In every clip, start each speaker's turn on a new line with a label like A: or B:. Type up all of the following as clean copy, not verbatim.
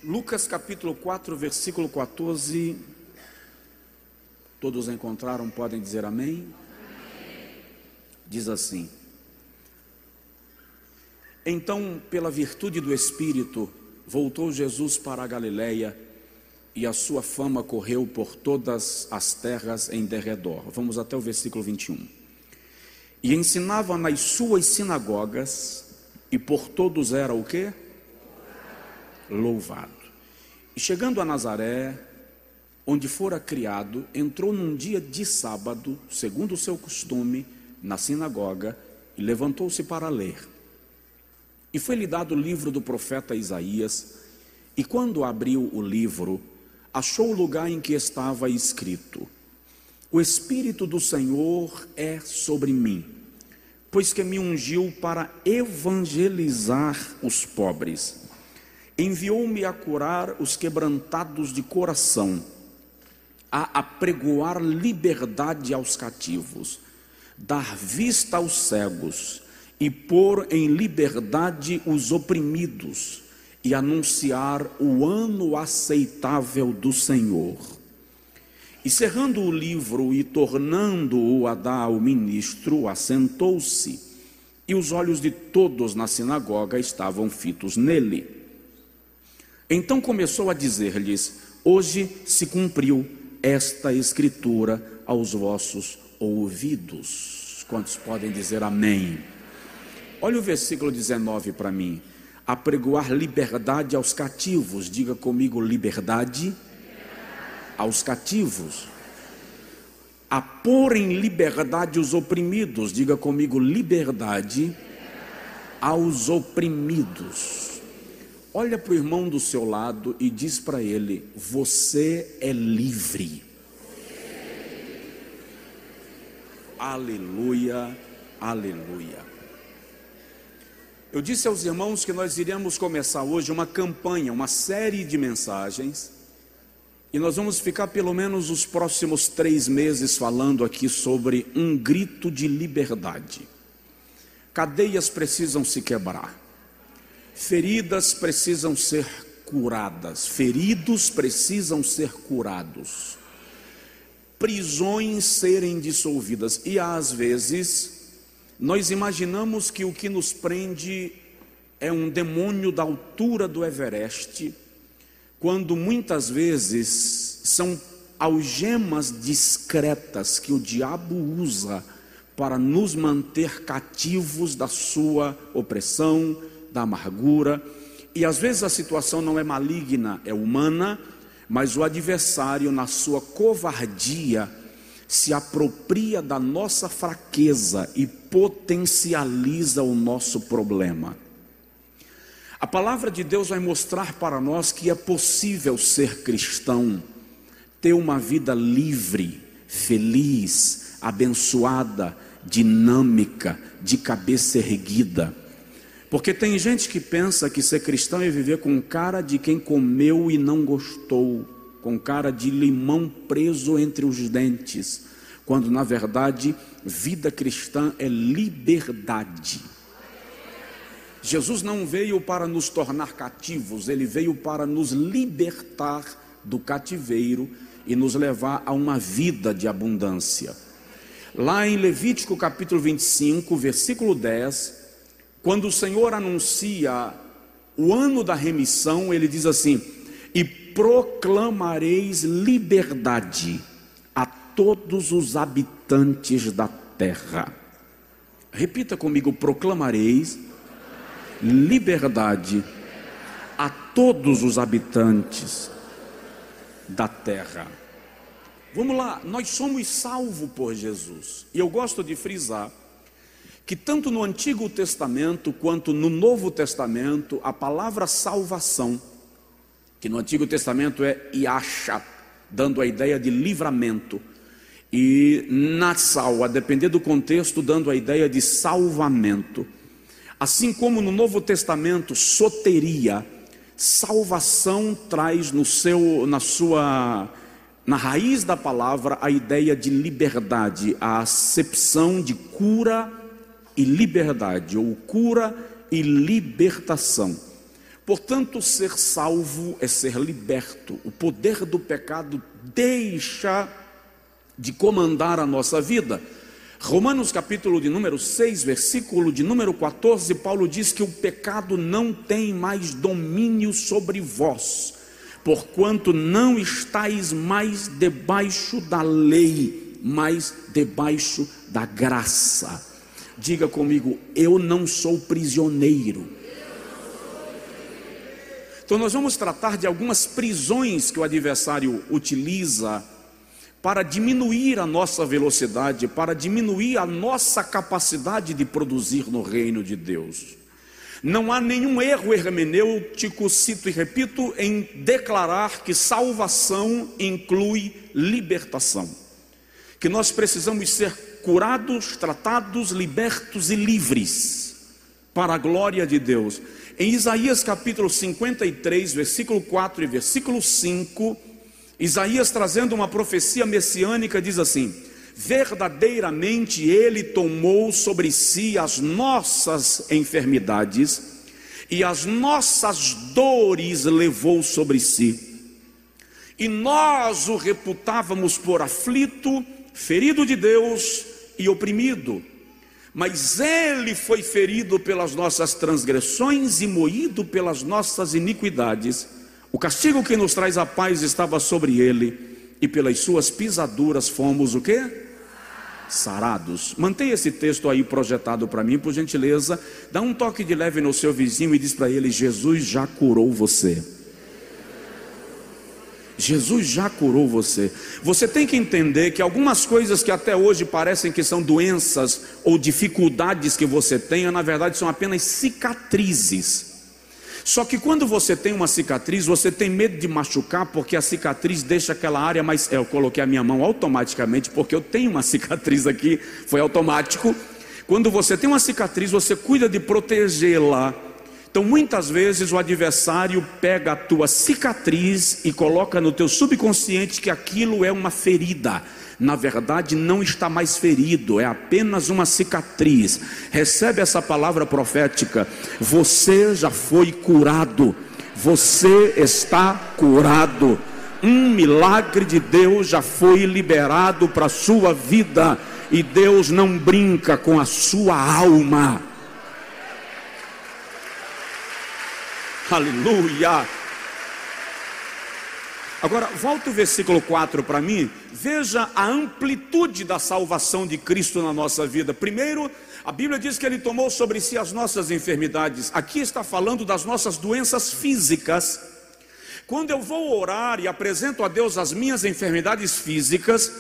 A: Lucas capítulo 4, versículo 14. Todos encontraram, podem dizer amém? Diz assim: Então, pela virtude do Espírito, voltou Jesus para a Galileia, e a sua fama correu por todas as terras em derredor. Vamos até o versículo 21. E ensinava nas suas sinagogas, e por todos era o quê? Louvado. E chegando a Nazaré, onde fora criado, entrou num dia de sábado, segundo o seu costume, na sinagoga, e levantou-se para ler. E foi-lhe dado o livro do profeta Isaías, e quando abriu o livro, achou o lugar em que estava escrito: O Espírito do Senhor é sobre mim, pois que me ungiu para evangelizar os pobres. Enviou-me a curar os quebrantados de coração, a apregoar liberdade aos cativos, dar vista aos cegos e pôr em liberdade os oprimidos, e anunciar o ano aceitável do Senhor. E cerrando o livro e tornando-o a dar ao ministro, assentou-se, e os olhos de todos na sinagoga estavam fitos nele. Então começou a dizer-lhes: Hoje se cumpriu esta escritura aos vossos ouvidos. Quantos podem dizer amém? Olha o versículo 19 para mim. Apregoar liberdade aos cativos. Diga comigo: liberdade aos cativos. A pôr em liberdade os oprimidos. Diga comigo: liberdade aos oprimidos. Olha para o irmão do seu lado e diz para ele: você é livre. Aleluia, aleluia. Eu disse aos irmãos que nós iríamos começar hoje uma campanha, uma série de mensagens, e nós vamos ficar pelo menos os próximos 3 meses falando aqui sobre um grito de liberdade. Cadeias precisam se quebrar, feridas precisam ser curadas, feridos precisam ser curados, prisões serem dissolvidas. E às vezes nós imaginamos que o que nos prende é um demônio da altura do Everest, quando muitas vezes são algemas discretas que o diabo usa para nos manter cativos da sua opressão, da amargura. E às vezes a situação não é maligna, é humana, mas o adversário, na sua covardia, se apropria da nossa fraqueza e potencializa o nosso problema. A palavra de Deus vai mostrar para nós que é possível ser cristão, ter uma vida livre, feliz, abençoada, dinâmica, de cabeça erguida. Porque tem gente que pensa que ser cristão é viver com cara de quem comeu e não gostou, com cara de limão preso entre os dentes, quando na verdade vida cristã é liberdade. Jesus não veio para nos tornar cativos, ele veio para nos libertar do cativeiro e nos levar a uma vida de abundância. Lá em Levítico capítulo 25, versículo 10, quando o Senhor anuncia o ano da remissão, ele diz assim: e proclamareis liberdade a todos os habitantes da terra. Repita comigo: proclamareis liberdade a todos os habitantes da terra. Vamos lá, nós somos salvos por Jesus. E eu gosto de frisar que tanto no Antigo Testamento quanto no Novo Testamento, a palavra salvação, que no Antigo Testamento é Yasha, dando a ideia de livramento, e Nassau, a depender do contexto, dando a ideia de salvamento. Assim como no Novo Testamento, soteria, salvação traz na raiz da palavra a ideia de liberdade, a acepção de cura e liberdade, ou cura e libertação. Portanto, ser salvo é ser liberto. O poder do pecado deixa de comandar a nossa vida. Romanos capítulo de número 6, versículo de número 14, Paulo diz que o pecado não tem mais domínio sobre vós, porquanto não estáis mais debaixo da lei, mas debaixo da graça. Diga comigo, eu não sou prisioneiro. Então nós vamos tratar de algumas prisões que o adversário utiliza para diminuir a nossa velocidade, para diminuir a nossa capacidade de produzir no reino de Deus. Não há nenhum erro hermenêutico, cito e repito, em declarar que salvação inclui libertação, que nós precisamos ser curados, tratados, libertos e livres para a glória de Deus. Em Isaías capítulo 53, versículo 4 e versículo 5, Isaías, trazendo uma profecia messiânica, diz assim: verdadeiramente ele tomou sobre si as nossas enfermidades e as nossas dores levou sobre si, e nós o reputávamos por aflito, ferido de Deus e oprimido, mas ele foi ferido pelas nossas transgressões e moído pelas nossas iniquidades. O castigo que nos traz a paz estava sobre ele, e pelas suas pisaduras fomos o quê? Sarados. Mantenha esse texto aí projetado para mim, por gentileza. Dá um toque de leve no seu vizinho e diz para ele: Jesus já curou você. Jesus já curou você. Você tem que entender que algumas coisas que até hoje parecem que são doenças ou dificuldades que você tenha, na verdade são apenas cicatrizes. Só que quando você tem uma cicatriz, você tem medo de machucar, porque a cicatriz deixa aquela área mais... Eu coloquei a minha mão automaticamente, porque eu tenho uma cicatriz aqui, foi automático. Quando você tem uma cicatriz, você cuida de protegê-la. Então muitas vezes o adversário pega a tua cicatriz e coloca no teu subconsciente que aquilo é uma ferida. Na verdade não está mais ferido, é apenas uma cicatriz. Recebe essa palavra profética: você já foi curado, você está curado. Um milagre de Deus já foi liberado para a sua vida, e Deus não brinca com a sua alma. Aleluia. Agora, volta o versículo 4 para mim. Veja a amplitude da salvação de Cristo na nossa vida. Primeiro, a Bíblia diz que Ele tomou sobre si as nossas enfermidades. Aqui está falando das nossas doenças físicas. Quando eu vou orar e apresento a Deus as minhas enfermidades físicas,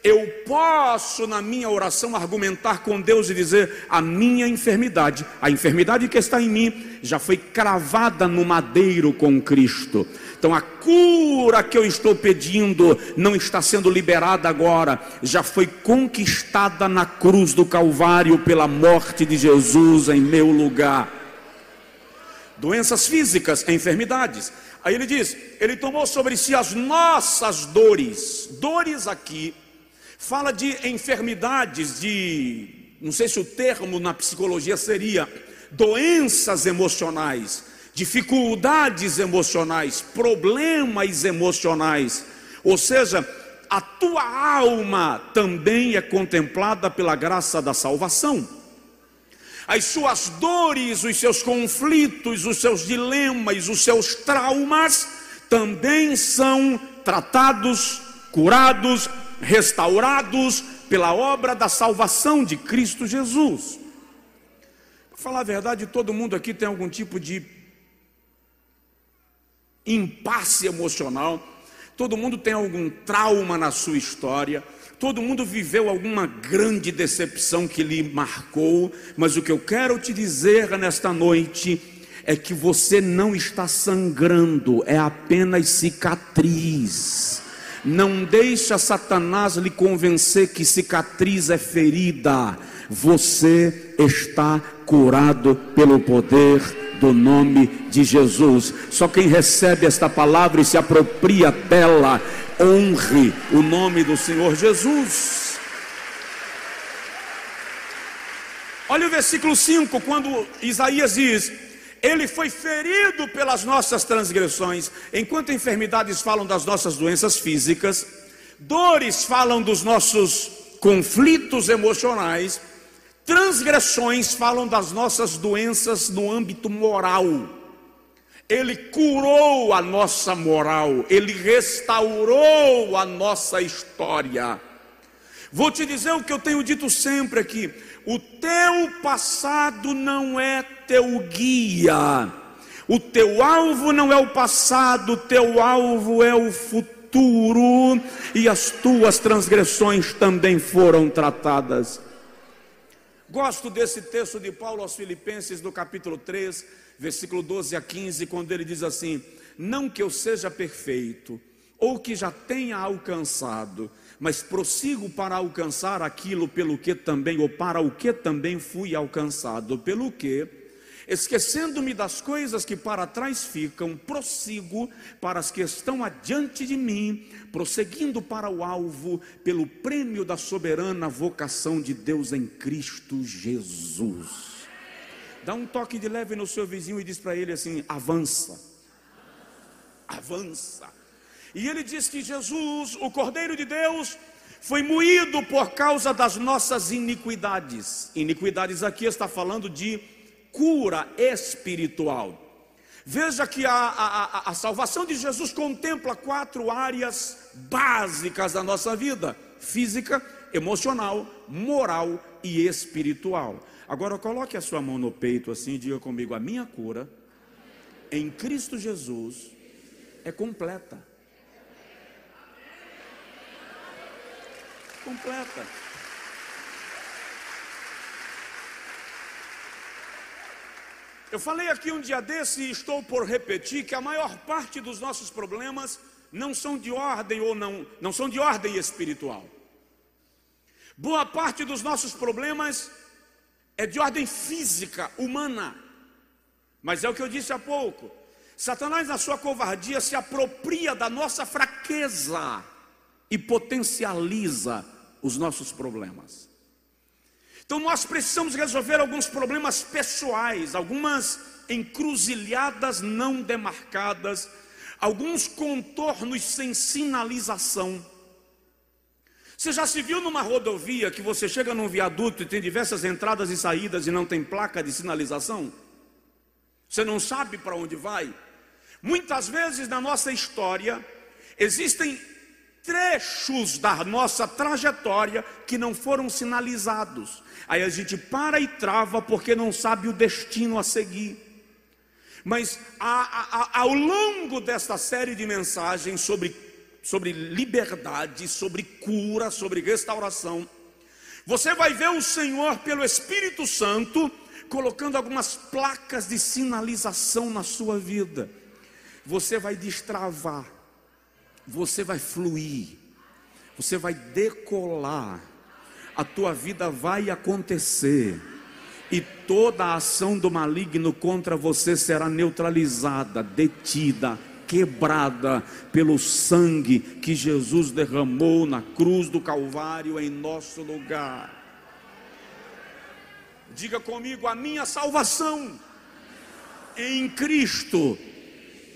A: eu posso na minha oração argumentar com Deus e dizer: a minha enfermidade, a enfermidade que está em mim, já foi cravada no madeiro com Cristo. Então a cura que eu estou pedindo não está sendo liberada agora, já foi conquistada na cruz do Calvário pela morte de Jesus em meu lugar. Doenças físicas, enfermidades. Aí ele diz: ele tomou sobre si as nossas dores. Dores aqui fala de enfermidades, não sei se o termo na psicologia seria doenças emocionais, dificuldades emocionais, problemas emocionais. Ou seja, a tua alma também é contemplada pela graça da salvação. As suas dores, os seus conflitos, os seus dilemas, os seus traumas também são tratados, curados, restaurados pela obra da salvação de Cristo Jesus. Para falar a verdade, todo mundo aqui tem algum tipo de impasse emocional, todo mundo tem algum trauma na sua história, todo mundo viveu alguma grande decepção que lhe marcou. Mas o que eu quero te dizer nesta noite é que você não está sangrando, é apenas cicatriz. Não deixa Satanás lhe convencer que cicatriz é ferida. Você está curado pelo poder do nome de Jesus. Só quem recebe esta palavra e se apropria dela, honre o nome do Senhor Jesus. Olha o versículo 5, quando Isaías diz: Ele foi ferido pelas nossas transgressões. Enquanto enfermidades falam das nossas doenças físicas, dores falam dos nossos conflitos emocionais, transgressões falam das nossas doenças no âmbito moral. Ele curou a nossa moral, Ele restaurou a nossa história. Vou te dizer o que eu tenho dito sempre aqui: o teu passado não é teu guia, o teu alvo não é o passado, o teu alvo é o futuro, e as tuas transgressões também foram tratadas. Gosto desse texto de Paulo aos Filipenses, no capítulo 3, versículo 12 a 15, quando ele diz assim: não que eu seja perfeito, ou que já tenha alcançado, mas prossigo para alcançar aquilo pelo que também, ou para o que também fui alcançado, pelo que, esquecendo-me das coisas que para trás ficam, prossigo para as que estão adiante de mim, prosseguindo para o alvo, pelo prêmio da soberana vocação de Deus em Cristo Jesus. Dá um toque de leve no seu vizinho e diz para ele assim: avança, avança. E ele diz que Jesus, o Cordeiro de Deus, foi moído por causa das nossas iniquidades. Iniquidades aqui está falando de cura espiritual. Veja que a salvação de Jesus contempla 4 áreas básicas da nossa vida: física, emocional, moral e espiritual. Agora coloque a sua mão no peito assim e diga comigo: a minha cura em Cristo Jesus é completa. Completa. Eu falei aqui um dia desse e estou por repetir que a maior parte dos nossos problemas não são de ordem não são de ordem espiritual. Boa parte dos nossos problemas é de ordem física, humana. Mas é o que eu disse há pouco: Satanás, na sua covardia, se apropria da nossa fraqueza e potencializa os nossos problemas. Então nós precisamos resolver alguns problemas pessoais, algumas encruzilhadas não demarcadas, alguns contornos sem sinalização. Você já se viu numa rodovia que você chega num viaduto e tem diversas entradas e saídas e não tem placa de sinalização? Você não sabe para onde vai? Muitas vezes na nossa história existem trechos da nossa trajetória que não foram sinalizados. Aí a gente para e trava porque não sabe o destino a seguir. Mas ao longo desta série de mensagens sobre liberdade, sobre cura, sobre restauração, você vai ver o Senhor pelo Espírito Santo colocando algumas placas de sinalização na sua vida. Você vai destravar, você vai fluir, você vai decolar, a tua vida vai acontecer, e toda a ação do maligno contra você será neutralizada, detida, quebrada pelo sangue que Jesus derramou na cruz do Calvário em nosso lugar. Diga comigo: a minha salvação em Cristo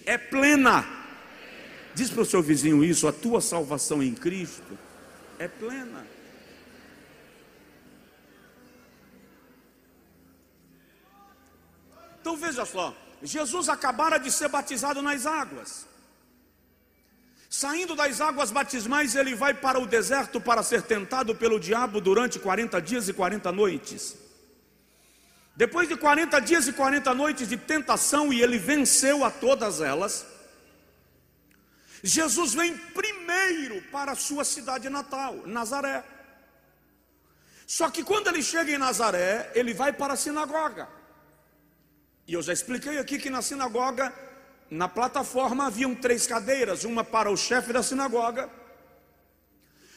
A: é plena. Diz para o seu vizinho isso: a tua salvação em Cristo é plena. Então veja só, Jesus acabara de ser batizado nas águas. Saindo das águas batismais, ele vai para o deserto para ser tentado pelo diabo durante 40 dias e 40 noites. Depois de 40 dias e 40 noites de tentação, e ele venceu a todas elas, Jesus vem primeiro para a sua cidade natal, Nazaré. Só que quando ele chega em Nazaré, ele vai para a sinagoga. E eu já expliquei aqui que na sinagoga, na plataforma, haviam 3 cadeiras: uma para o chefe da sinagoga,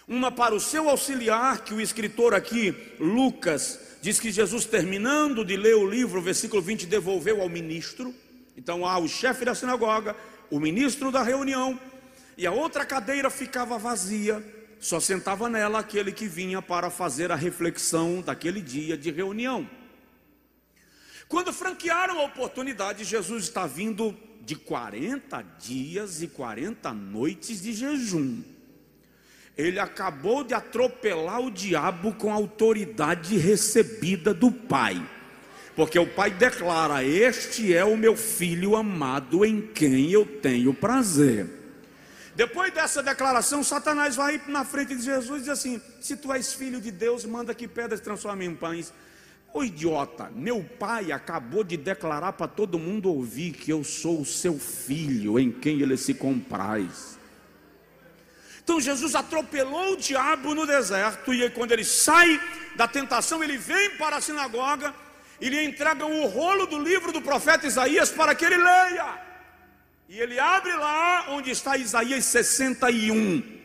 A: uma para o seu auxiliar, que o escritor aqui, Lucas, diz que Jesus, terminando de ler o livro, versículo 20, devolveu ao ministro. Então há o chefe da sinagoga, o ministro da reunião, e a outra cadeira ficava vazia, só sentava nela aquele que vinha para fazer a reflexão daquele dia de reunião. Quando franquearam a oportunidade, Jesus está vindo de 40 dias e 40 noites de jejum. Ele acabou de atropelar o diabo com a autoridade recebida do Pai. Porque o Pai declara: este é o meu filho amado em quem eu tenho prazer. Depois dessa declaração, Satanás vai na frente de Jesus e diz assim: se tu és filho de Deus, manda que pedras transformem em pães. Ô idiota, meu pai acabou de declarar para todo mundo ouvir que eu sou o seu filho em quem ele se compraz. Então Jesus atropelou o diabo no deserto, e aí, quando ele sai da tentação, ele vem para a sinagoga e lhe entregam o rolo do livro do profeta Isaías para que ele leia. E ele abre lá onde está Isaías 61.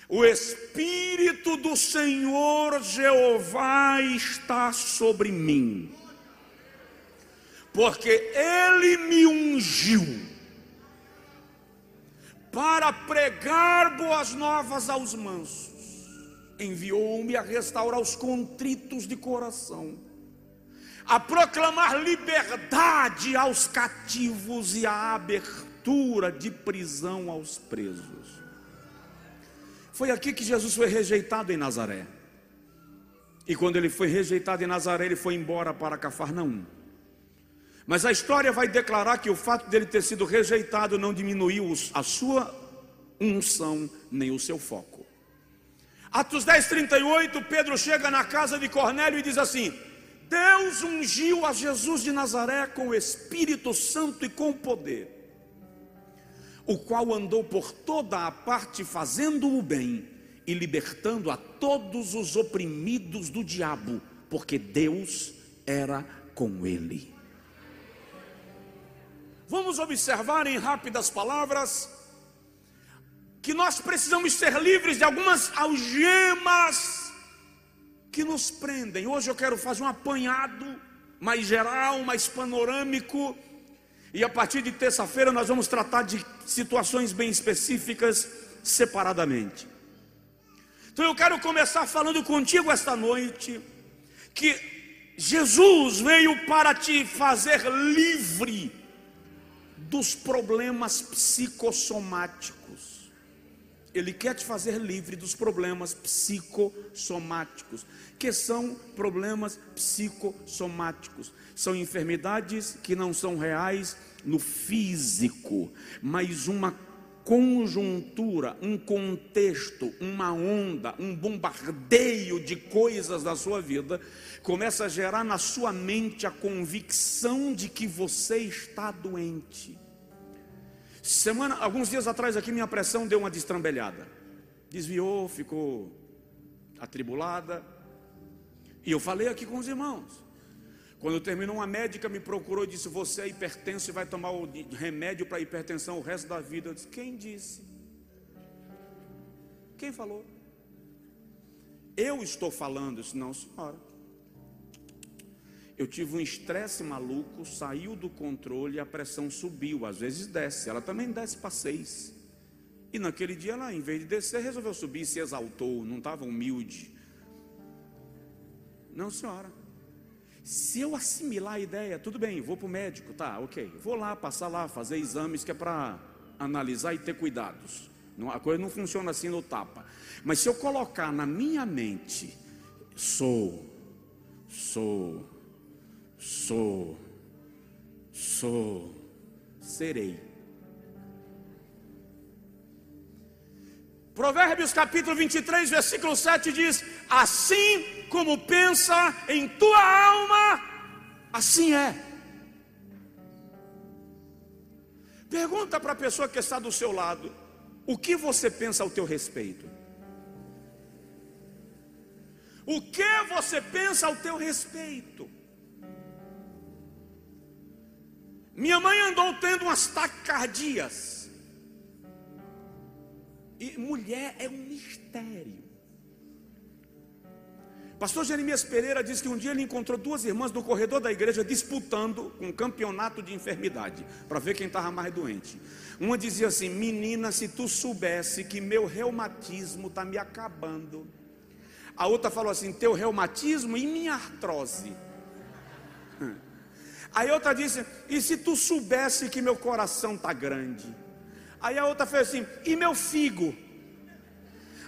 A: O Espírito do Senhor Jeová está sobre mim, porque Ele me ungiu para pregar boas novas aos mansos, enviou-me a restaurar os contritos de coração, a proclamar liberdade aos cativos e a abertura de prisão aos presos. Foi aqui que Jesus foi rejeitado, em Nazaré. E quando ele foi rejeitado em Nazaré, ele foi embora para Cafarnaum. Mas a história vai declarar que o fato dele ter sido rejeitado não diminuiu a sua unção, nem o seu foco. Atos 10:38, Pedro chega na casa de Cornélio e diz assim: Deus ungiu a Jesus de Nazaré com o Espírito Santo e com poder, o qual andou por toda a parte fazendo o bem e libertando a todos os oprimidos do diabo, porque Deus era com ele. Vamos observar em rápidas palavras que nós precisamos ser livres de algumas algemas que nos prendem. Hoje eu quero fazer um apanhado mais geral, mais panorâmico, e a partir de terça-feira nós vamos tratar de situações bem específicas separadamente. Então eu quero começar falando contigo esta noite que Jesus veio para te fazer livre dos problemas psicossomáticos. Ele quer te fazer livre dos problemas psicossomáticos. Que são problemas psicossomáticos? São enfermidades que não são reais no físico, mas uma conjuntura, um contexto, uma onda, um bombardeio de coisas da sua vida começa a gerar na sua mente a convicção de que você está doente. Alguns dias atrás aqui minha pressão deu uma destrambelhada, desviou, ficou atribulada, e eu falei aqui com os irmãos. Quando terminou, uma médica me procurou e disse: você é hipertenso e vai tomar o remédio para hipertensão o resto da vida. Eu disse: quem disse? Quem falou? Eu estou falando. Eu disse: não, senhora. Eu tive um estresse maluco, saiu do controle e a pressão subiu. Às vezes desce, ela também desce para 6. E naquele dia ela, em vez de descer, resolveu subir e se exaltou, não estava humilde. Não, senhora. Se eu assimilar a ideia, tudo bem, vou para o médico, tá, ok. Vou lá, passar lá, fazer exames que é para analisar e ter cuidados. A coisa não funciona assim no tapa. Mas se eu colocar na minha mente, serei. Provérbios capítulo 23, versículo 7 diz: assim como pensa em tua alma, assim é. Pergunta para a pessoa que está do seu lado: o que você pensa ao teu respeito? O que você pensa ao teu respeito? Minha mãe andou tendo umas taquicardias. E mulher é um mistério. Pastor Jeremias Pereira diz que um dia ele encontrou duas irmãs no corredor da igreja disputando um campeonato de enfermidade, para ver quem estava mais doente. Uma dizia assim: menina, se tu soubesse que meu reumatismo está me acabando. A outra falou assim: teu reumatismo e minha artrose. Aí outra disse: e se tu soubesse que meu coração está grande? Aí a outra fez assim: e meu figo?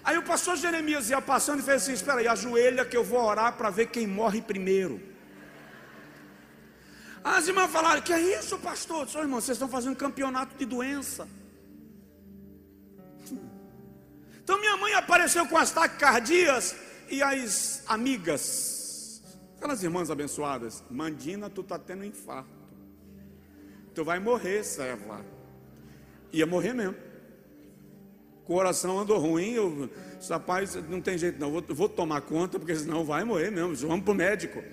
A: Aí o pastor Jeremias ia passando e fez assim: espera aí, ajoelha que eu vou orar para ver quem morre primeiro. As irmãs falaram: que é isso, pastor? Eu disse: irmão, vocês estão fazendo campeonato de doença. Então minha mãe apareceu com as taquicardias e as amigas, aquelas irmãs abençoadas: Mandina, tu está tendo infarto, tu vai morrer, serva. Ia morrer mesmo. O coração andou ruim. Rapaz, não tem jeito não, vou tomar conta, porque senão vai morrer mesmo. Vamos para o médico.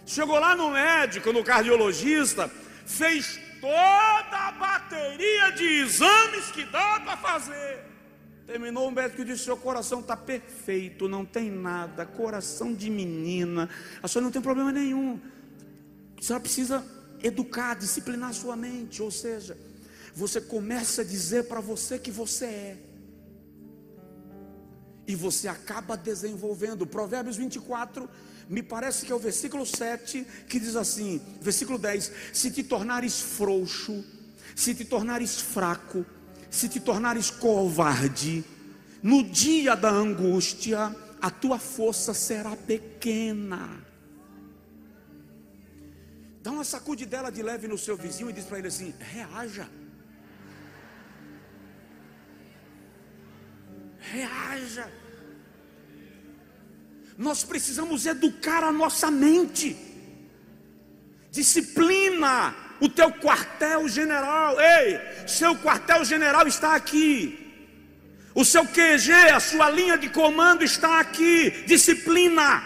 A: Chegou lá no médico, no cardiologista, fez toda a bateria de exames que dá para fazer. Terminou, o médico disse: seu coração está perfeito, não tem nada, coração de menina, a senhora não tem problema nenhum. A senhora precisa educar, disciplinar sua mente. Ou seja, você começa a dizer para você que você é, e você acaba desenvolvendo. Provérbios 24, me parece que é o versículo 7, que diz assim, versículo 10: se te tornares frouxo, se te tornares fraco, se te tornares covarde, no dia da angústia, a tua força será pequena. Dá uma sacudidela de leve no seu vizinho e diz para ele assim: reaja. Reaja. Nós precisamos educar a nossa mente. Disciplina o teu quartel-general. Ei, seu quartel-general está aqui. O seu QG, a sua linha de comando está aqui. Disciplina.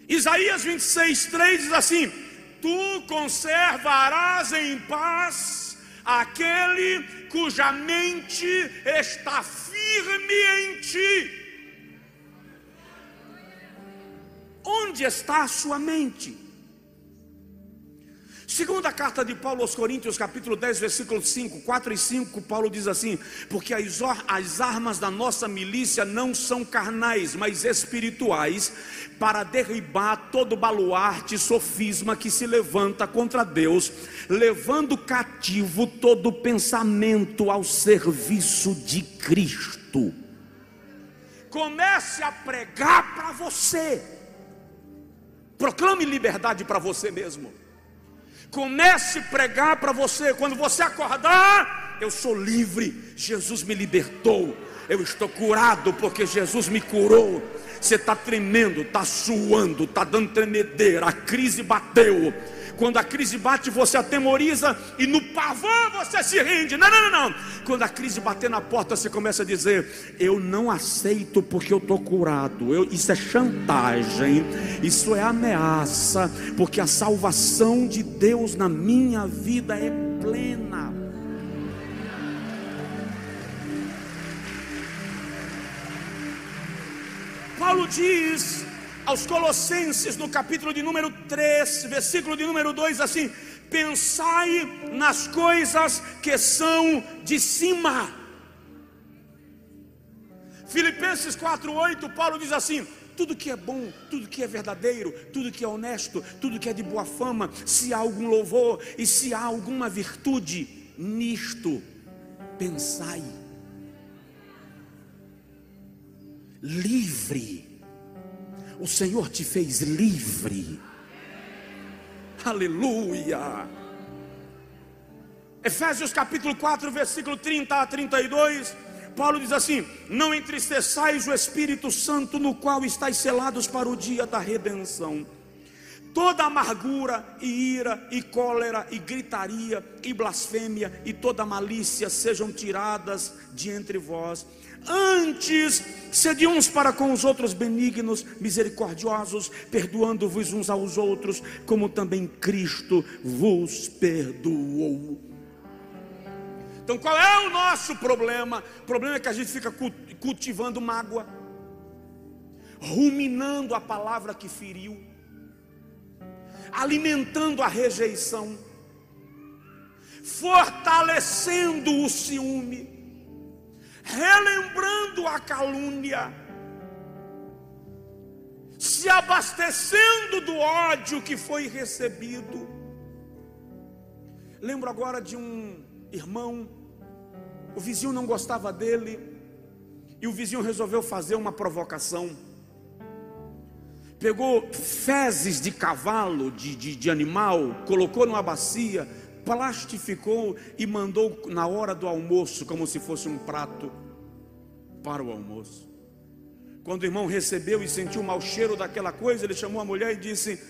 A: Isaías 26:3 diz assim: tu conservarás em paz aquele cuja mente está firme em ti. Onde está a sua mente? Segunda carta de Paulo aos Coríntios, capítulo 10, versículos 5, 4 e 5, Paulo diz assim: porque as armas da nossa milícia não são carnais, mas espirituais, para derribar todo baluarte e sofisma que se levanta contra Deus, levando cativo todo pensamento ao serviço de Cristo. Comece a pregar para você. Proclame liberdade para você mesmo. Comece a pregar para você. Quando você acordar: eu sou livre, Jesus me libertou, eu estou curado porque Jesus me curou. Você está tremendo, está suando, está dando tremedeira, a crise bateu. Quando a crise bate, você atemoriza e no pavor você se rende. Não. Quando a crise bater na porta, você começa a dizer: eu não aceito porque eu estou curado. Isso é chantagem, isso é ameaça, porque a salvação de Deus na minha vida é plena. Paulo diz aos Colossenses, no capítulo de número 3, versículo de número 2, assim: pensai nas coisas que são de cima. Filipenses 4:8, Paulo diz assim: tudo que é bom, tudo que é verdadeiro, tudo que é honesto, tudo que é de boa fama, se há algum louvor e se há alguma virtude, nisto pensai. Livre. O Senhor te fez livre. Aleluia. Efésios capítulo 4, versículo 30 a 32, Paulo diz assim: não entristeçais o Espírito Santo, no qual estáis selados para o dia da redenção. Toda amargura e ira e cólera e gritaria e blasfêmia e toda malícia sejam tiradas de entre vós. Antes, sede uns para com os outros benignos, misericordiosos, perdoando-vos uns aos outros, como também Cristo vos perdoou. Então qual é o nosso problema? O problema é que a gente fica cultivando mágoa, ruminando a palavra que feriu, alimentando a rejeição, fortalecendo o ciúme, relembrando a calúnia, se se abastecendo do ódio que foi recebido. Lembro agora de um irmão, o vizinho não gostava dele, e o vizinho resolveu fazer uma provocação. Pegou fezes de cavalo, de animal, colocou numa bacia, plastificou e mandou na hora do almoço, como se fosse um prato para o almoço. Quando o irmão recebeu e sentiu o mau cheiro daquela coisa, ele chamou a mulher e disse: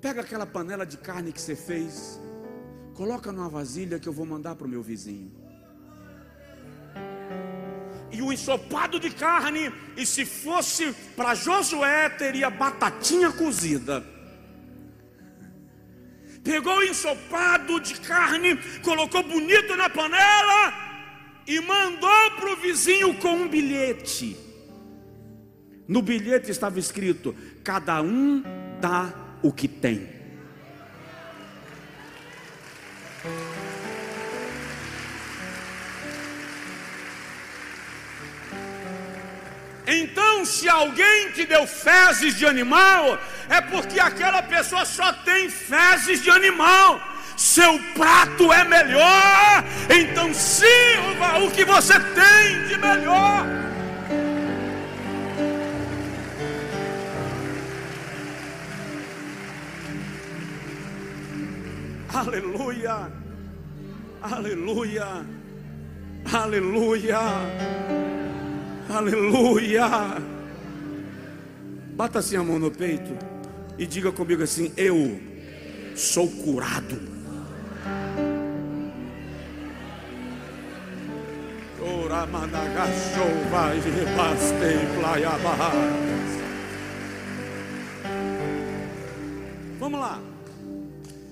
A: pega aquela panela de carne que você fez, coloca numa vasilha que eu vou mandar para o meu vizinho. E o ensopado de carne, e se fosse para Josué, teria batatinha cozida. Pegou o ensopado de carne, colocou bonito na panela e mandou para o vizinho com um bilhete. No bilhete estava escrito: cada um dá o que tem. Então, se alguém te deu fezes de animal, é porque aquela pessoa só tem fezes de animal. Seu prato é melhor, então sirva o que você tem de melhor. Aleluia, aleluia, aleluia, aleluia. Bata assim a mão no peito e diga comigo assim: eu sou curado. Vamos lá.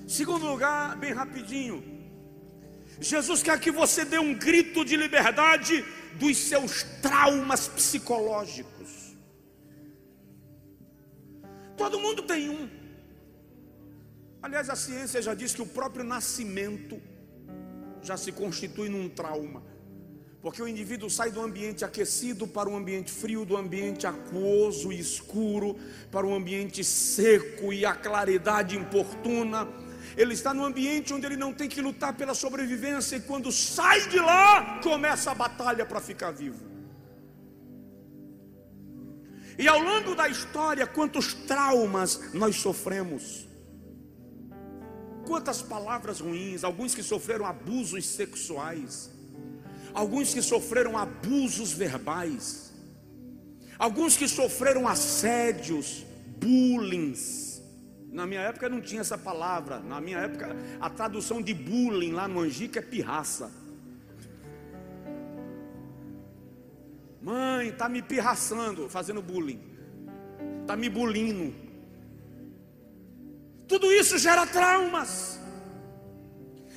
A: Segundo lugar, bem rapidinho, Jesus quer que você dê um grito de liberdade dos seus traumas psicológicos. Todo mundo tem um. Aliás, a ciência já diz que o próprio nascimento já se constitui num trauma, porque o indivíduo sai do ambiente aquecido para um ambiente frio, do ambiente aquoso e escuro para um ambiente seco e a claridade importuna. Ele está num ambiente onde ele não tem que lutar pela sobrevivência, e quando sai de lá, começa a batalha para ficar vivo. E ao longo da história, quantos traumas nós sofremos, quantas palavras ruins, alguns que sofreram abusos sexuais, alguns que sofreram abusos verbais, alguns que sofreram assédios, bullying. Na minha época não tinha essa palavra. Na minha época a tradução de bullying lá no Angico é pirraça. Mãe, está me pirraçando, fazendo bullying, está me bulindo. Tudo isso gera traumas.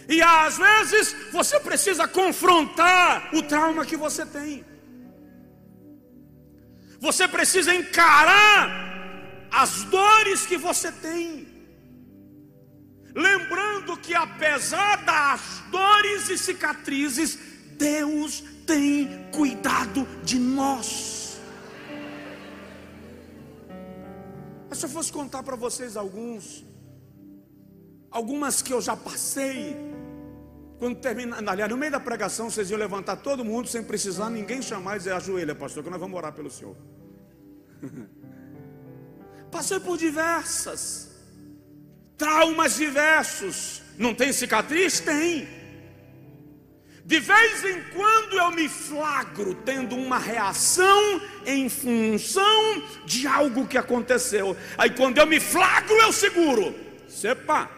A: E às vezes você precisa confrontar o trauma que você tem. Você precisa encarar as dores que você tem, lembrando que apesar das dores e cicatrizes, Deus tem cuidado de nós. Mas se eu fosse contar para vocês algumas que eu já passei, quando terminar, aliás, no meio da pregação, vocês iam levantar todo mundo sem precisar ninguém chamar e dizer: ajoelha, pastor, que nós vamos orar pelo senhor. Passei por diversas traumas diversos. Não tem cicatriz? Tem. De vez em quando eu me flagro tendo uma reação em função de algo que aconteceu. Aí quando eu me flagro, eu seguro. Sepa,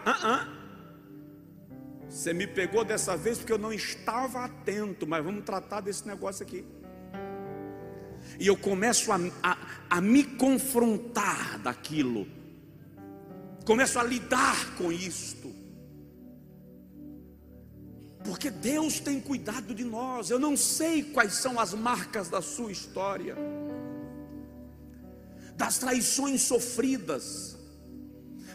A: você me pegou dessa vez porque eu não estava atento, mas vamos tratar desse negócio aqui. E eu começo a me confrontar daquilo, começo a lidar com isto, porque Deus tem cuidado de nós. Eu não sei quais são as marcas da sua história, das traições sofridas,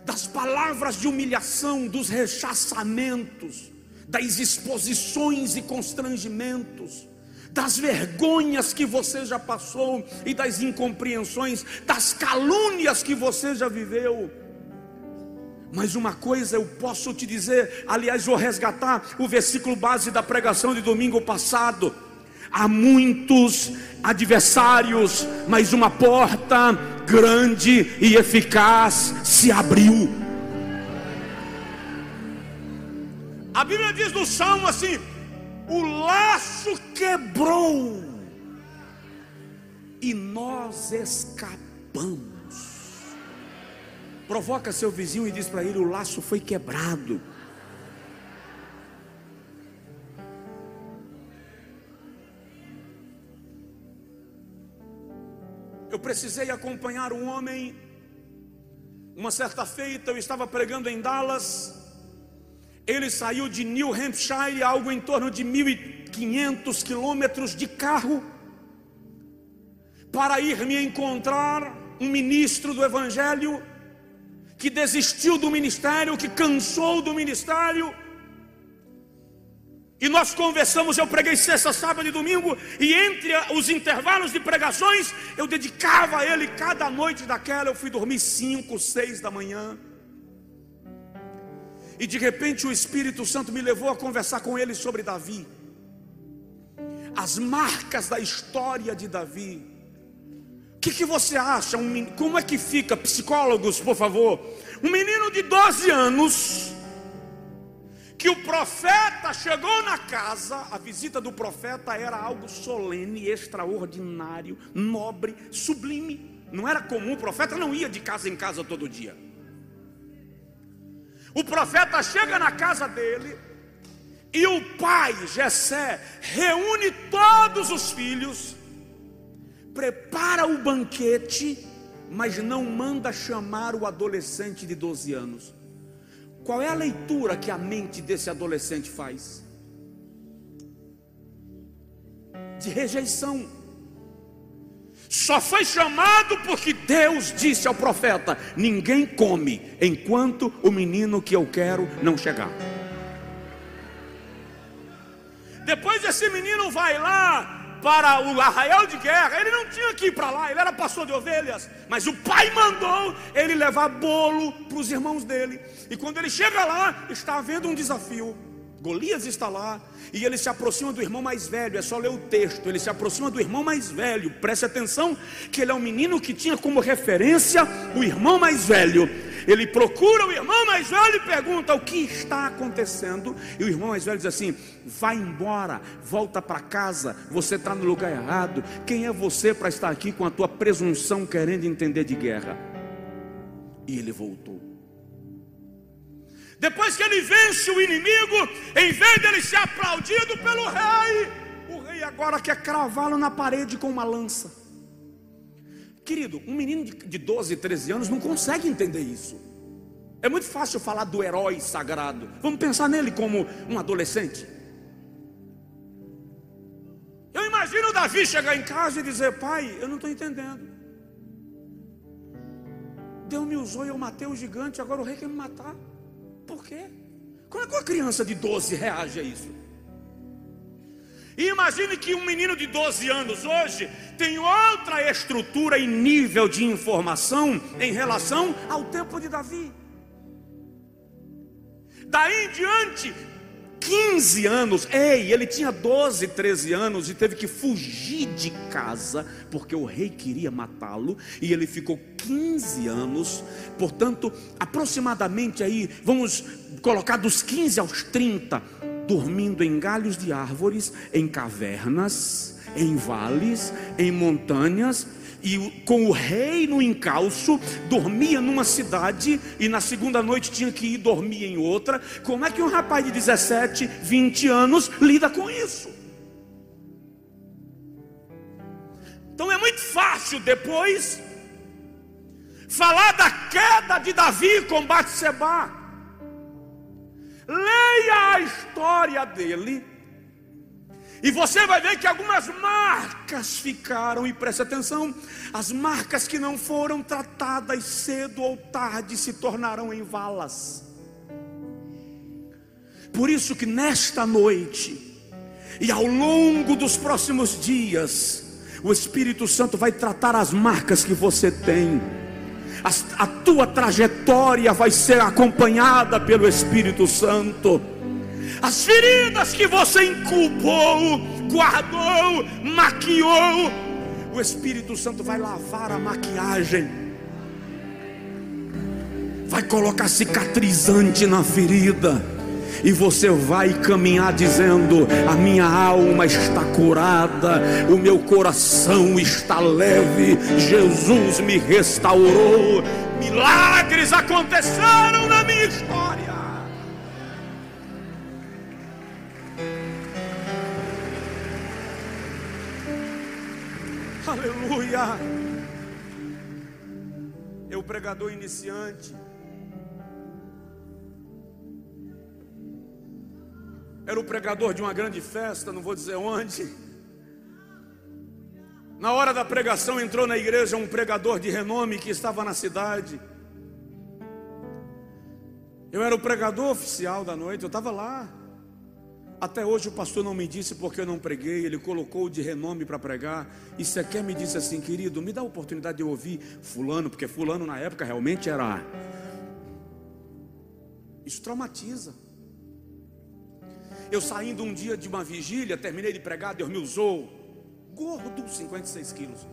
A: das palavras de humilhação, dos rechaçamentos, das exposições e constrangimentos, das vergonhas que você já passou e das incompreensões, das calúnias que você já viveu. Mas uma coisa eu posso te dizer, aliás, vou resgatar o versículo base da pregação de domingo passado. Há muitos adversários, mas uma porta grande e eficaz se abriu. A Bíblia diz no Salmo assim: o laço quebrou e nós escapamos. Provoca seu vizinho e diz para ele: o laço foi quebrado. Eu precisei acompanhar um homem. Uma certa feita eu estava pregando em Dallas. Ele saiu de New Hampshire, algo em torno de 1.500 quilômetros de carro, para ir me encontrar um ministro do Evangelho que desistiu do ministério, que cansou do ministério. E nós conversamos, eu preguei sexta, sábado e domingo, e entre os intervalos de pregações, eu dedicava a ele cada noite daquela. Eu fui dormir 5, 6 da manhã. E de repente o Espírito Santo me levou a conversar com ele sobre Davi, as marcas da história de Davi. O que você acha? Como é que fica, psicólogos, por favor? Um menino de 12 anos, que o profeta chegou na casa. A visita do profeta era algo solene, extraordinário, nobre, sublime. Não era comum, o profeta não ia de casa em casa todo dia. O profeta chega na casa dele e o pai, Jessé, reúne todos os filhos, prepara o banquete, mas não manda chamar o adolescente de 12 anos. Qual é a leitura que a mente desse adolescente faz? De rejeição. Só foi chamado porque Deus disse ao profeta: ninguém come enquanto o menino que eu quero não chegar. Depois esse menino vai lá para o arraial de guerra. Ele não tinha que ir para lá, ele era pastor de ovelhas, mas o pai mandou ele levar bolo para os irmãos dele. E quando ele chega lá, está havendo um desafio. Golias está lá, e ele se aproxima do irmão mais velho. É só ler o texto. Ele se aproxima do irmão mais velho. Preste atenção que ele é um menino que tinha como referência o irmão mais velho. Ele procura o irmão mais velho e pergunta: o que está acontecendo? E o irmão mais velho diz assim: vai embora, volta para casa, você está no lugar errado. Quem é você para estar aqui com a tua presunção querendo entender de guerra? E ele voltou. Depois que ele vence o inimigo, em vez dele ser aplaudido pelo rei, o rei agora quer cravá-lo na parede com uma lança. Querido, um menino de 12, 13 anos não consegue entender isso. É muito fácil falar do herói sagrado. Vamos pensar nele como um adolescente. Eu imagino o Davi chegar em casa e dizer: pai, eu não estou entendendo. Deus me usou e eu matei o gigante, agora o rei quer me matar. Por quê? Como é que uma criança de 12 reage a isso? E imagine que um menino de 12 anos hoje tem outra estrutura e nível de informação em relação ao tempo de Davi. Daí em diante, 15 anos, ele tinha 12, 13 anos e teve que fugir de casa porque o rei queria matá-lo, e ele ficou 15 anos, portanto, aproximadamente aí, vamos colocar dos 15 aos 30, dormindo em galhos de árvores, em cavernas, em vales, em montanhas, e com o rei no encalço, dormia numa cidade e na segunda noite tinha que ir dormir em outra. Como é que um rapaz de 17, 20 anos lida com isso? Então é muito fácil depois falar da queda de Davi com Batseba. Leia a história dele e você vai ver que algumas marcas ficaram. E preste atenção: as marcas que não foram tratadas cedo ou tarde se tornarão em valas. Por isso que nesta noite E ao longo dos próximos dias, o Espírito Santo vai tratar as marcas que você tem. A tua trajetória vai ser acompanhada pelo Espírito Santo. As feridas que você incubou, guardou, maquiou, o Espírito Santo vai lavar a maquiagem, vai colocar cicatrizante na ferida, e você vai caminhar dizendo: a minha alma está curada, o meu coração está leve, Jesus me restaurou, milagres aconteceram na minha história. Aleluia. Eu, pregador iniciante, era o pregador de uma grande festa, não vou dizer onde. Na hora da pregação entrou na igreja um pregador de renome que estava na cidade. Eu era o pregador oficial da noite, eu estava lá. Até hoje o pastor não me disse porque eu não preguei. Ele colocou de renome para pregar, e sequer me disse assim: querido, me dá a oportunidade de eu ouvir fulano, porque fulano na época realmente era... Isso traumatiza. Eu saindo um dia de uma vigília, terminei de pregar, Deus me usou, gordo, 56 quilos.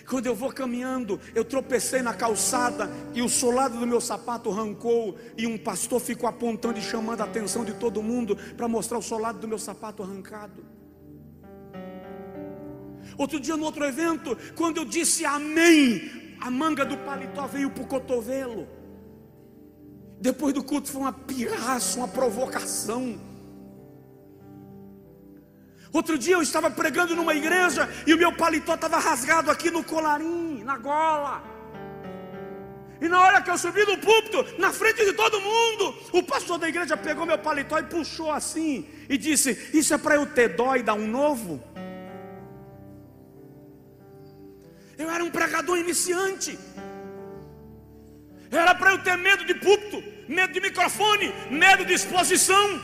A: Quando eu vou caminhando, eu tropecei na calçada e o solado do meu sapato arrancou, e um pastor ficou apontando e chamando a atenção de todo mundo para mostrar o solado do meu sapato arrancado. Outro dia, no outro evento, quando eu disse amém, a manga do paletó veio para o cotovelo. Depois do culto foi uma pirraça, uma provocação. Outro dia eu estava pregando numa igreja e o meu paletó estava rasgado aqui no colarinho, na gola. E na hora que eu subi no púlpito, na frente de todo mundo, o pastor da igreja pegou meu paletó e puxou assim e disse: isso é para eu ter dó e dar um novo? Eu era um pregador iniciante. Era para eu ter medo de púlpito, medo de microfone, medo de exposição,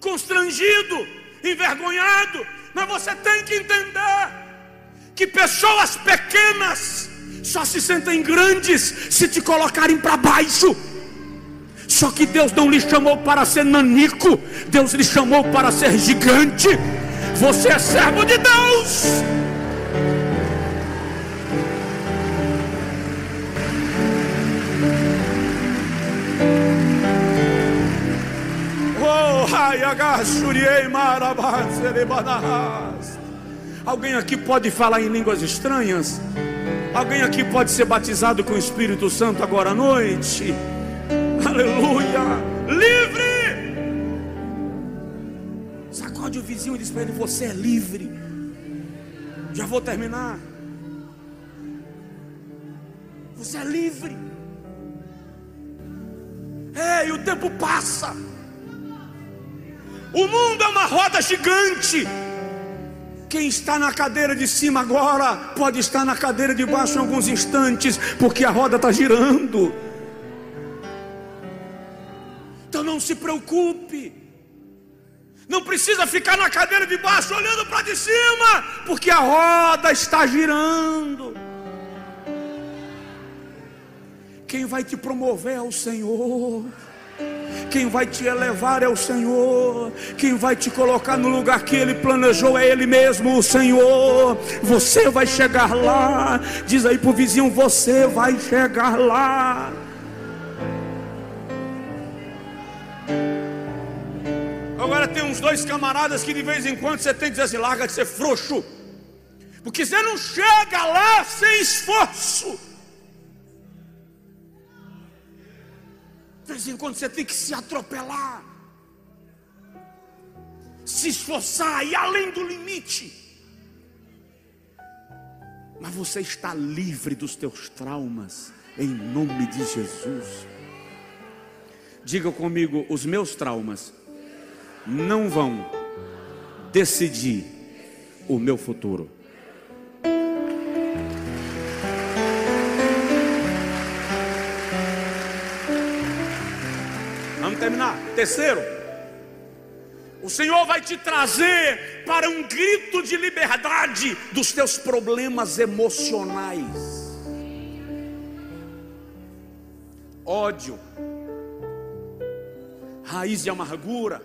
A: constrangido, envergonhado. Mas você tem que entender que pessoas pequenas só se sentem grandes se te colocarem para baixo. Só que Deus não lhe chamou para ser nanico, Deus lhe chamou para ser gigante. Você é servo de Deus. Alguém aqui pode falar em línguas estranhas? Alguém aqui pode ser batizado com o Espírito Santo agora à noite? Aleluia! Livre! Sacode o vizinho e diz para ele: você é livre. Já vou terminar. Você é livre. Ei, o tempo passa. O mundo é uma roda gigante. Quem está na cadeira de cima agora pode estar na cadeira de baixo em alguns instantes, porque a roda está girando. Então não se preocupe. Não precisa ficar na cadeira de baixo olhando para de cima, porque a roda está girando. Quem vai te promover é o Senhor. Quem vai te elevar é o Senhor. Quem vai te colocar no lugar que Ele planejou é Ele mesmo, o Senhor. Você vai chegar lá. Diz aí pro vizinho: você vai chegar lá. Agora tem uns dois camaradas que de vez em quando você tem que dizer assim: larga de ser frouxo, porque você não chega lá sem esforço. De vez em quando você tem que se atropelar, se esforçar, ir além do limite. Mas você está livre dos teus traumas, em nome de Jesus. Diga comigo: os meus traumas não vão decidir o meu futuro. Vamos terminar. Terceiro, O Senhor vai te trazer para um grito de liberdade dos teus problemas emocionais. Ódio, raiz de amargura,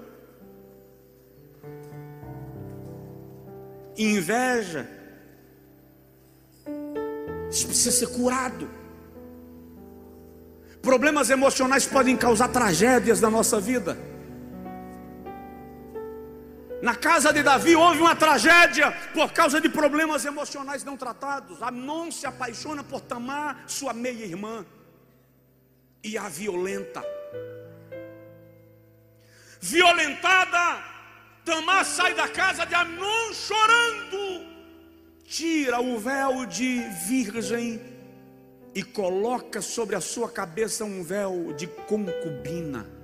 A: inveja, isso precisa ser curado. Problemas emocionais podem causar tragédias na nossa vida. Na casa de Davi houve uma tragédia por causa de problemas emocionais não tratados. Amnon se apaixona por Tamar, sua meia-irmã, e a violenta. Violentada, Tamar sai da casa de Amnon chorando, tira o véu de virgem e coloca sobre a sua cabeça um véu de concubina.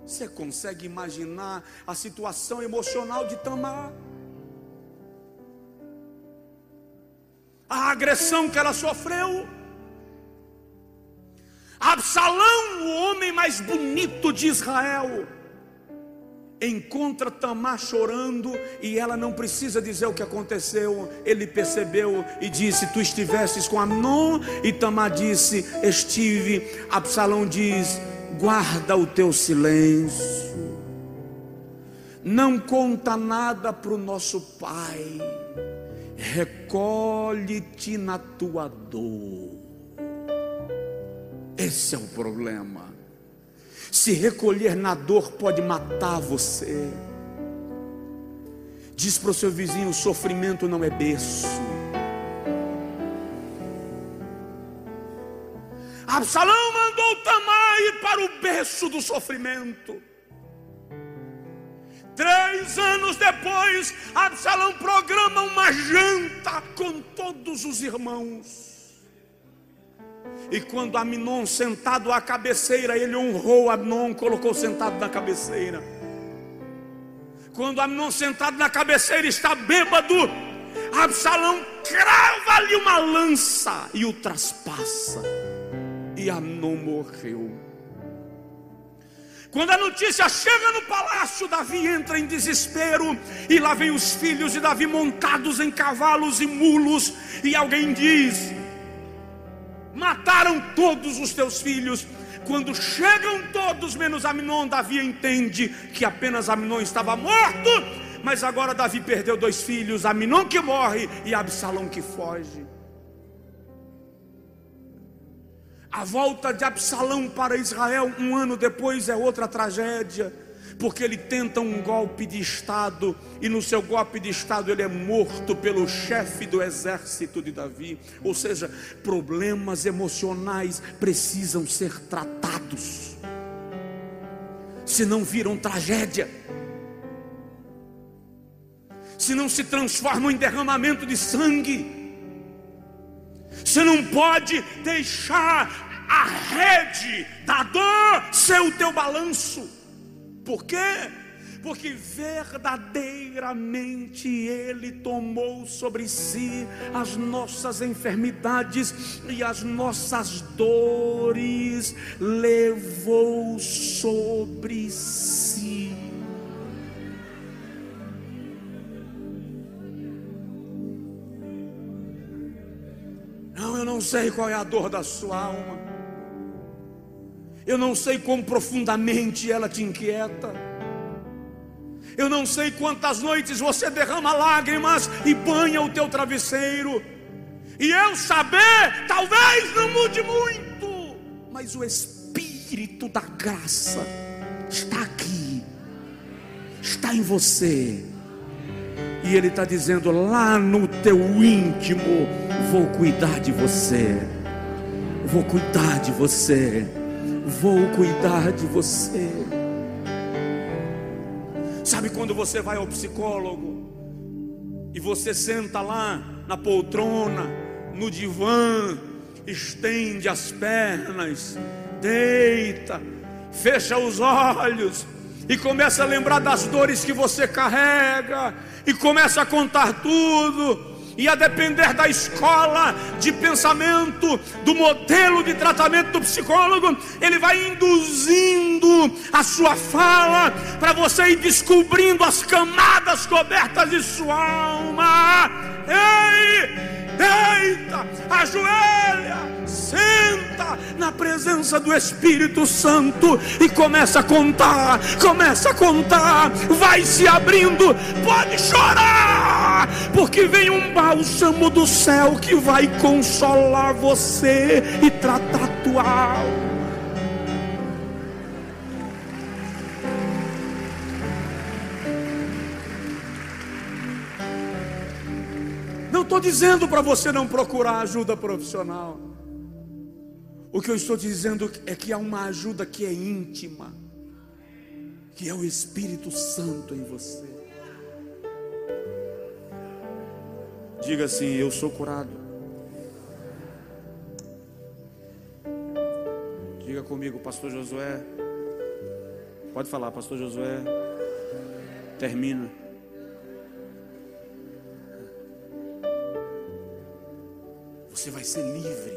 A: Você consegue imaginar a situação emocional de Tamar? A agressão que ela sofreu. Absalão, o homem mais bonito de Israel, encontra Tamar chorando e ela não precisa dizer o que aconteceu. Ele percebeu e disse: tu estivesses com Amnon? E Tamar disse: estive. Absalão diz: guarda o teu silêncio, não conta nada para o nosso pai, recolhe-te na tua dor. Esse é o problema. Se recolher na dor pode matar você. Diz para o seu vizinho: o sofrimento não é berço. Absalão mandou Tamar ir para o berço do sofrimento. 3 anos depois, Absalão programa uma janta com todos os irmãos. E quando Amnon sentado à cabeceira, ele honrou Amnon, colocou sentado na cabeceira. Quando Amnon sentado na cabeceira está bêbado, Absalão crava-lhe uma lança e o traspassa. E Amnon morreu. Quando a notícia chega no palácio, Davi entra em desespero. E lá vem os filhos de Davi montados em cavalos e mulos. E alguém diz: mataram todos os teus filhos. Quando chegam todos menos Amnon, Davi entende que apenas Amnon estava morto. Mas agora Davi perdeu 2 filhos, Amnon que morre e Absalão que foge. A volta de Absalão para Israel 1 ano depois é outra tragédia, porque ele tenta um golpe de estado, e no seu golpe de estado ele é morto pelo chefe do exército de Davi. Ou seja, problemas emocionais precisam ser tratados, senão viram tragédia, senão se transformam em derramamento de sangue. Você não pode deixar a rede da dor ser o teu balanço. Por quê? Porque verdadeiramente Ele tomou sobre si as nossas enfermidades e as nossas dores levou sobre si. Não, eu não sei qual é a dor da sua alma. Eu não sei quão profundamente ela te inquieta. Eu não sei quantas noites você derrama lágrimas e banha o teu travesseiro. E eu saber, talvez não mude muito, mas o Espírito da graça está aqui, está em você. E Ele está dizendo: lá no teu íntimo, vou cuidar de você. Vou cuidar de você. Vou cuidar de você. Sabe quando você vai ao psicólogo e você senta lá na poltrona, no divã, estende as pernas, deita, fecha os olhos e começa a lembrar das dores que você carrega, e começa a contar tudo, E a depender da escola de pensamento, do modelo de tratamento do psicólogo, ele vai induzindo a sua fala para você ir descobrindo as camadas cobertas de sua alma. Ei! Deita, ajoelha, senta na presença do Espírito Santo e começa a contar, vai se abrindo, pode chorar, porque vem um bálsamo do céu que vai consolar você e tratar tua alma. Não estou dizendo para você não procurar ajuda profissional. O que eu estou dizendo é que há uma ajuda que é íntima, que é o Espírito Santo em você. Diga assim: eu sou curado. Diga comigo, pastor Josué. Pode falar, pastor Josué. Termina. Você vai ser livre.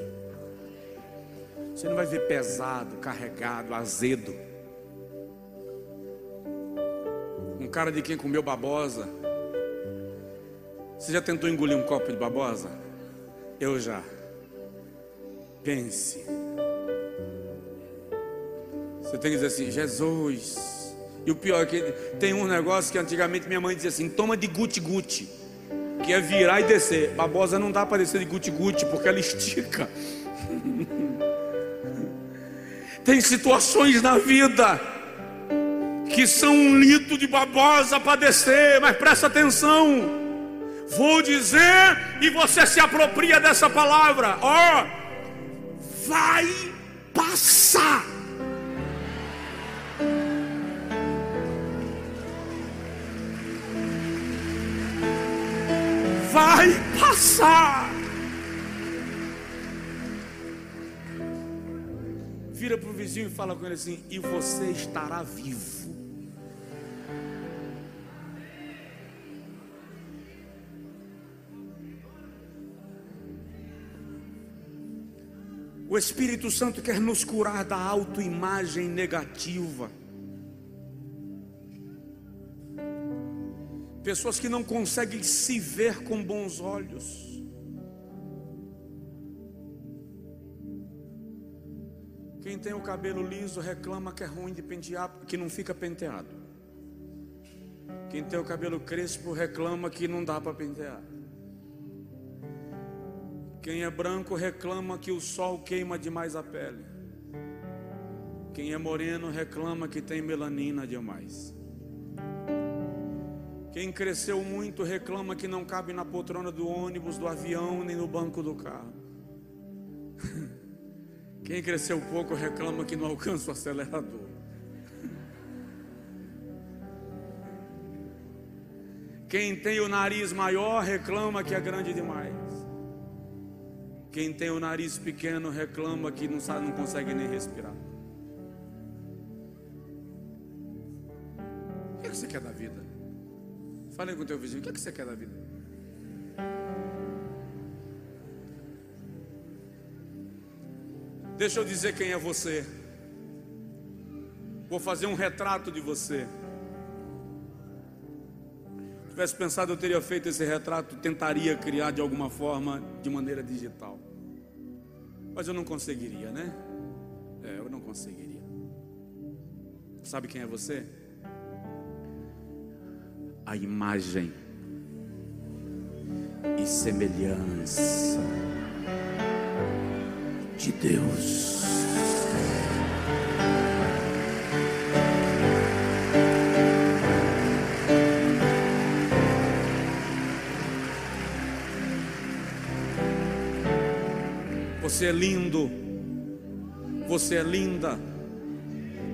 A: Você não vai ver pesado, carregado, azedo. Um cara de quem comeu babosa. Você já tentou engolir um copo de babosa? Eu já. Pense. Você tem que dizer assim: Jesus. E o pior é que tem um negócio que antigamente minha mãe dizia assim: toma de guti-guti, que é virar e descer. Babosa não dá para descer de guti-guti, porque ela estica. Tem situações na vida que são um litro de babosa para descer, mas presta atenção. Vou dizer e você se apropria dessa palavra. Ó, vai passar. Vai passar. Vira para o vizinho e fala com ele assim: e você estará vivo. O Espírito Santo quer nos curar da autoimagem negativa. Pessoas que não conseguem se ver com bons olhos. Quem tem o cabelo liso reclama que é ruim de pentear, que não fica penteado. Quem tem o cabelo crespo reclama que não dá para pentear. Quem é branco reclama que o sol queima demais a pele. Quem é moreno reclama que tem melanina demais. Quem cresceu muito reclama que não cabe na poltrona do ônibus, do avião, nem no banco do carro. Quem cresceu pouco reclama que não alcança o acelerador. Quem tem o nariz maior reclama que é grande demais. Quem tem o nariz pequeno reclama que não sabe, não consegue nem respirar. O que você quer da vida? Fale com o teu vizinho: o que você quer da vida? Deixa eu dizer quem é você. Vou fazer um retrato de você. Se tivesse pensado, eu teria feito esse retrato, tentaria criar de alguma forma, de maneira digital. Mas eu não conseguiria, né? Eu não conseguiria. Sabe quem é você? A imagem e semelhança de Deus. Você é lindo, você é linda,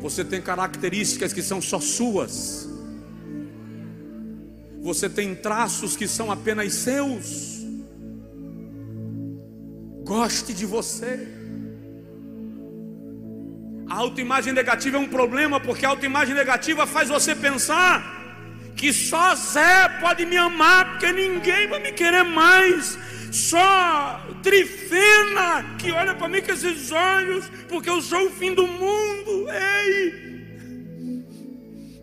A: você tem características que são só suas. Você tem traços que são apenas seus. Goste de você. A autoimagem negativa é um problema, porque a autoimagem negativa faz você pensar que só Zé pode me amar, porque ninguém vai me querer mais. Só Trifena que olha para mim com esses olhos, porque eu sou o fim do mundo. Ei!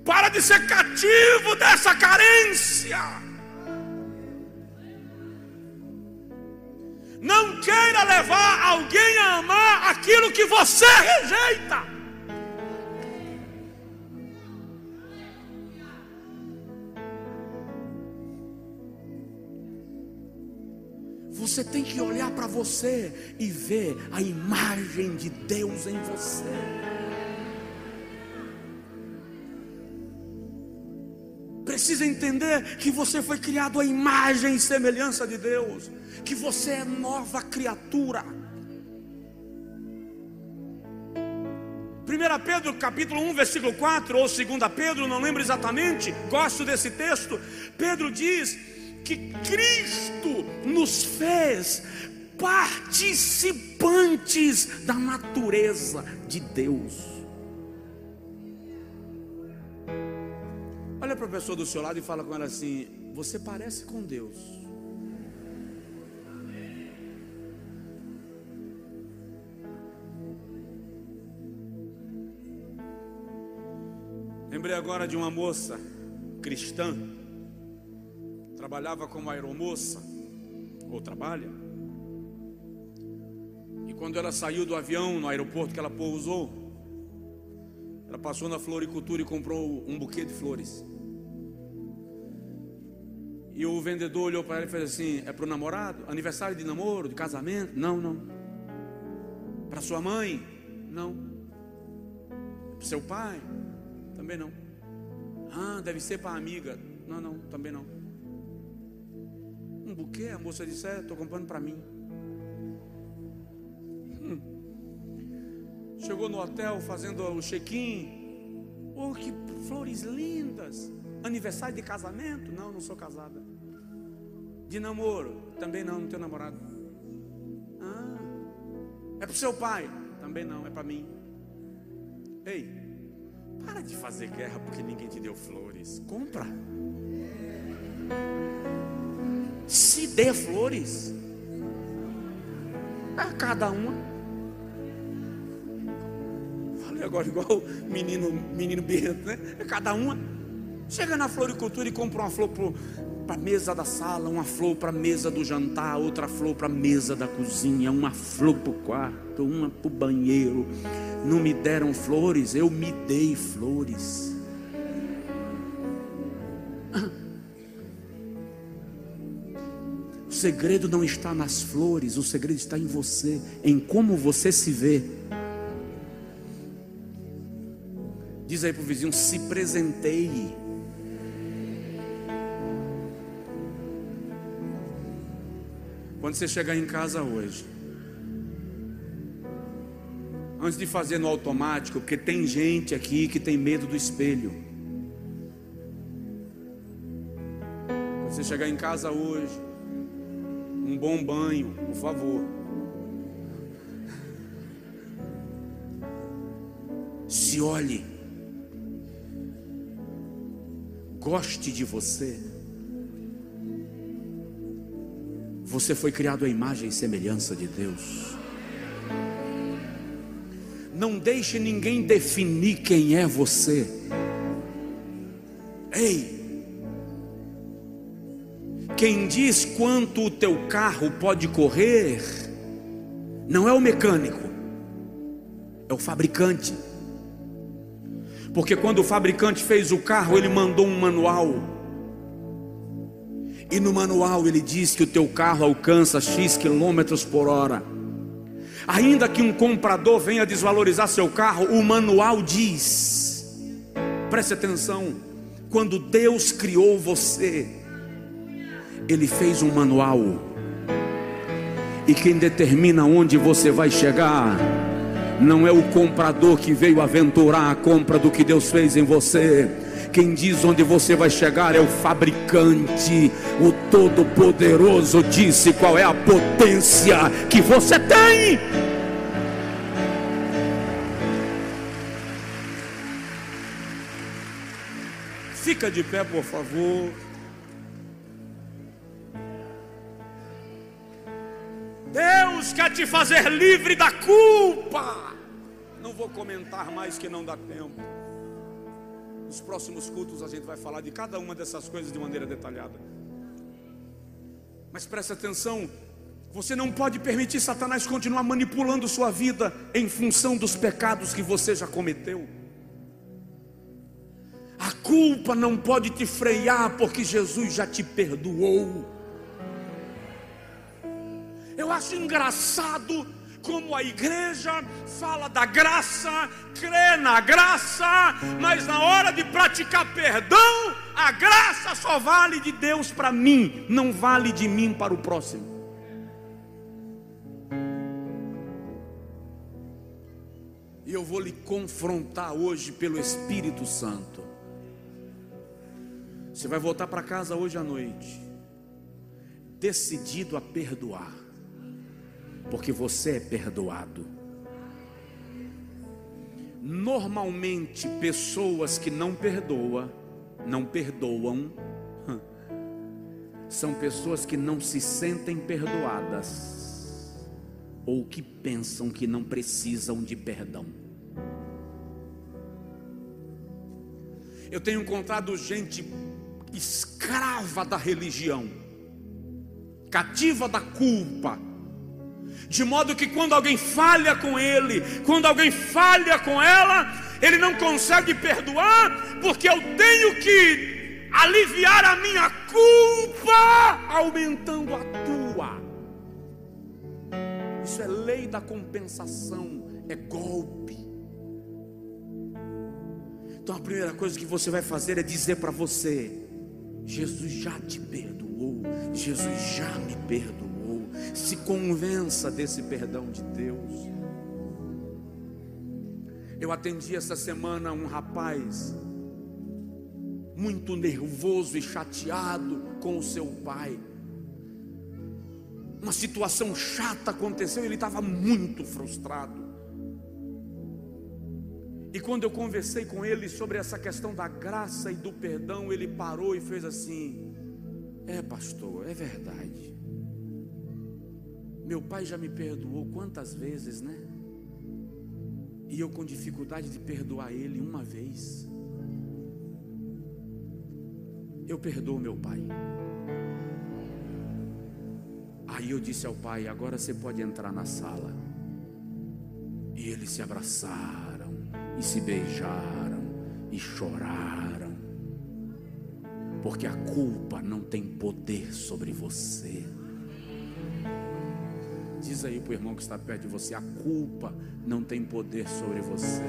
A: Para de ser cativo dessa carência. Não queira levar alguém a amar aquilo que você rejeita. Você tem que olhar para você e ver a imagem de Deus em você. Precisa entender que você foi criado à imagem e semelhança de Deus, que você é nova criatura. 1 Pedro capítulo 1 versículo 4, ou 2 Pedro, não lembro exatamente, gosto desse texto. Pedro diz que Cristo nos fez participantes da natureza de Deus. Olha para a pessoa do seu lado e fala com ela assim: você parece com Deus. Lembrei agora de uma moça cristã, trabalhava como aeromoça, ou trabalha, e quando ela saiu do avião no aeroporto que ela pousou, ela passou na floricultura e comprou um buquê de flores. E o vendedor olhou para ela e fez assim: é para o namorado? Aniversário de namoro, de casamento? Não, não. Para sua mãe? Não. Para seu pai? Também não. Ah, deve ser para a amiga. Não, não, também não. Um buquê? A moça disse: estou comprando para mim. Chegou no hotel fazendo o check-in. Oh, que flores lindas. Aniversário de casamento? Não, não sou casada. De namoro? Também não, não tenho namorado. Ah, é para o seu pai? Também não, é para mim. Ei, para de fazer guerra porque ninguém te deu flores. Compra. Se dê flores. A cada uma. Falei agora igual o menino birrento, né? É cada uma. Chega na floricultura e compra uma flor para a mesa da sala, uma flor para a mesa do jantar, outra flor para a mesa da cozinha, uma flor para o quarto, uma para o banheiro. Não me deram flores, eu me dei flores. O segredo não está nas flores, o segredo está em você, em como você se vê. Diz aí para o vizinho: se presenteie. Quando você chegar em casa hoje, antes de fazer no automático, porque tem gente aqui que tem medo do espelho. Quando você chegar em casa hoje, um bom banho, por favor. Se olhe. Goste de você. Você foi criado à imagem e semelhança de Deus. Não deixe ninguém definir quem é você. Ei, quem diz quanto o teu carro pode correr não é o mecânico, é o fabricante. Porque quando o fabricante fez o carro, ele mandou um manual. E no manual ele diz que o teu carro alcança X quilômetros por hora. Ainda que um comprador venha desvalorizar seu carro, o manual diz. Preste atenção. Quando Deus criou você, Ele fez um manual. E quem determina onde você vai chegar não é o comprador que veio aventurar a compra do que Deus fez em você. Quem diz onde você vai chegar é o fabricante. O Todo-Poderoso disse qual é a potência que você tem. Fica de pé, por favor. Deus quer te fazer livre da culpa. Não vou comentar mais que não dá tempo. Nos próximos cultos a gente vai falar de cada uma dessas coisas de maneira detalhada. Mas preste atenção, você não pode permitir Satanás continuar manipulando sua vida em função dos pecados que você já cometeu. A culpa não pode te frear, porque Jesus já te perdoou. Eu acho engraçado como a igreja fala da graça, crê na graça, mas na hora de praticar perdão, a graça só vale de Deus para mim, não vale de mim para o próximo. E eu vou lhe confrontar hoje pelo Espírito Santo. Você vai voltar para casa hoje à noite, decidido a perdoar, porque você é perdoado. Normalmente, pessoas que não perdoam, são pessoas que não se sentem perdoadas, ou que pensam que não precisam de perdão. Eu tenho encontrado gente escrava da religião, cativa da culpa, de modo que quando alguém falha com ele, quando alguém falha com ela, ele não consegue perdoar, porque eu tenho que aliviar a minha culpa, aumentando a tua. Isso é lei da compensação, é golpe. Então a primeira coisa que você vai fazer é dizer para você: Jesus já te perdoou, Jesus já me perdoou. Se convença desse perdão de Deus. Eu atendi essa semana um rapaz muito nervoso e chateado com o seu pai. Uma situação chata aconteceu e ele estava muito frustrado. E quando eu conversei com ele sobre essa questão da graça e do perdão, ele parou e fez assim: é, pastor, é verdade. Meu pai já me perdoou quantas vezes, né? E eu com dificuldade de perdoar ele uma vez. Eu perdoo meu pai. Aí eu disse ao pai: agora você pode entrar na sala. E eles se abraçaram, e se beijaram, e choraram, porque a culpa não tem poder sobre você. Diz aí para o irmão que está perto de você: a culpa não tem poder sobre você.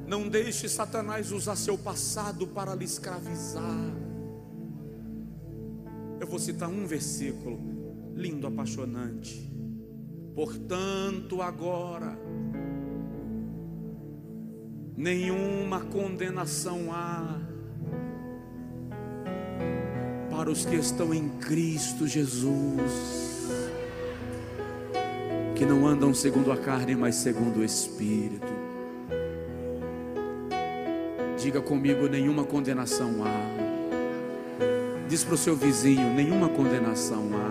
A: Não deixe Satanás usar seu passado para lhe escravizar. Eu vou citar um versículo lindo, apaixonante. Portanto, agora nenhuma condenação há para os que estão em Cristo Jesus, que não andam segundo a carne, mas segundo o Espírito. Diga comigo: nenhuma condenação há. Diz para o seu vizinho: nenhuma condenação há.